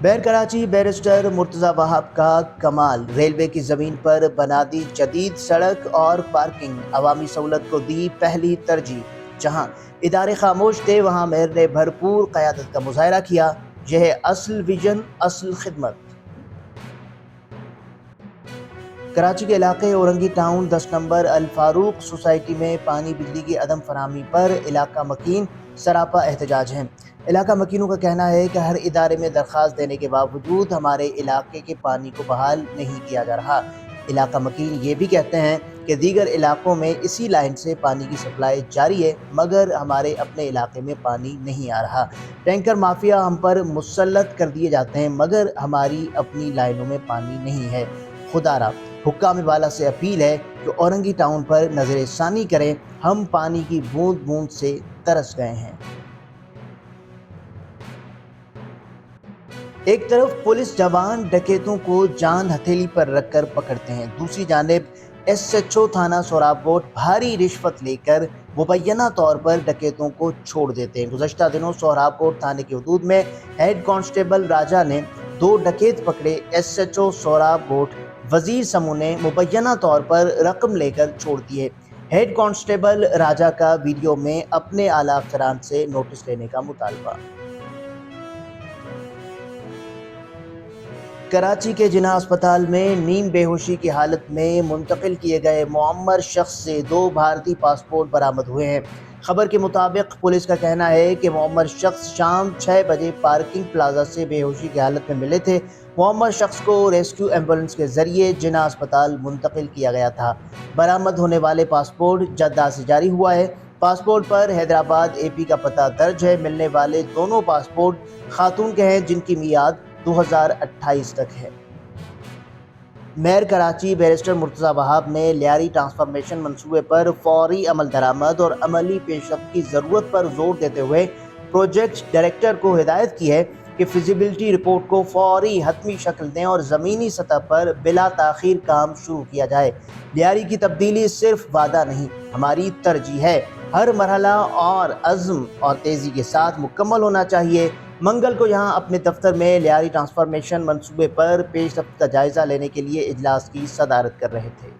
بیر کراچی بیرسٹر مرتضی وہاب کا کمال، ریلوے کی زمین پر بنا دی جدید سڑک اور پارکنگ، عوامی سہولت کو دی پہلی ترجیح۔ جہاں ادارے خاموش تھے وہاں میئر نے بھرپور قیادت کا مظاہرہ کیا، یہ ہے اصل ویژن، اصل خدمت۔ کراچی کے علاقے اورنگی ٹاؤن 10 نمبر الفاروق سوسائٹی میں پانی بجلی کی عدم فراہمی پر علاقہ مکین سراپا احتجاج ہیں۔ علاقہ مکینوں کا کہنا ہے کہ ہر ادارے میں درخواست دینے کے باوجود ہمارے علاقے کے پانی کو بحال نہیں کیا جا رہا۔ علاقہ مکین یہ بھی کہتے ہیں کہ دیگر علاقوں میں اسی لائن سے پانی کی سپلائی جاری ہے، مگر ہمارے اپنے علاقے میں پانی نہیں آ رہا۔ ٹینکر مافیا ہم پر مسلط کر دیے جاتے ہیں، مگر ہماری اپنی لائنوں میں پانی نہیں ہے۔ خدا را حکام بالا سے اپیل ہے کہ اورنگی ٹاؤن پر نظر ثانی کریں، ہم پانی کی بوند بوند سے ترس گئے ہیں۔ ایک طرف پولیس جوان ڈکیتوں کو جان ہتھیلی پر رکھ کر پکڑتے ہیں، دوسری جانب ایس ایچ او تھانہ سوراب کوٹ بھاری رشوت لے کر مبینہ طور پر ڈکیتوں کو چھوڑ دیتے ہیں۔ گزشتہ دنوں سوراب کوٹ تھانے کی حدود میں ہیڈ کانسٹیبل راجہ نے 2 ڈکیت پکڑے۔ ایس ایچ او سوراب کوٹ وزیر سمو نے مبینہ طور پر رقم لے کر چھوڑ دیے۔ ہیڈ کانسٹیبل راجہ کا ویڈیو میں اپنے اعلیٰ افسران سے نوٹس لینے کا مطالبہ۔ کراچی کے جناح اسپتال میں نیم بے ہوشی کی حالت میں منتقل کیے گئے معمر شخص سے 2 بھارتی پاسپورٹ برآمد ہوئے ہیں۔ خبر کے مطابق پولیس کا کہنا ہے کہ معمر شخص شام 6 بجے پارکنگ پلازا سے بے ہوشی کی حالت میں ملے تھے۔ معمر شخص کو ریسکیو ایمبولنس کے ذریعے جناح اسپتال منتقل کیا گیا تھا۔ برآمد ہونے والے پاسپورٹ جدہ سے جاری ہوا ہے۔ پاسپورٹ پر حیدرآباد اے پی کا پتہ درج ہے۔ ملنے والے دونوں پاسپورٹ خاتون کے ہیں جن کی میعاد 2028 تک ہے۔ میئر کراچی بیرسٹر مرتضی وہاب نے لیاری ٹرانسفارمیشن منصوبے پر فوری عمل درآمد اور عملی پیش رفت کی ضرورت پر زور دیتے ہوئے پروجیکٹ ڈائریکٹر کو ہدایت کی ہے کہ فیزیبلٹی رپورٹ کو فوری حتمی شکل دیں اور زمینی سطح پر بلا تاخیر کام شروع کیا جائے۔ لیاری کی تبدیلی صرف وعدہ نہیں، ہماری ترجیح ہے۔ ہر مرحلہ اور عزم اور تیزی کے ساتھ مکمل ہونا چاہیے۔ منگل کو یہاں اپنے دفتر میں لیاری ٹرانسفارمیشن منصوبے پر پیش رفت کا جائزہ لینے کے لیے اجلاس کی صدارت کر رہے تھے۔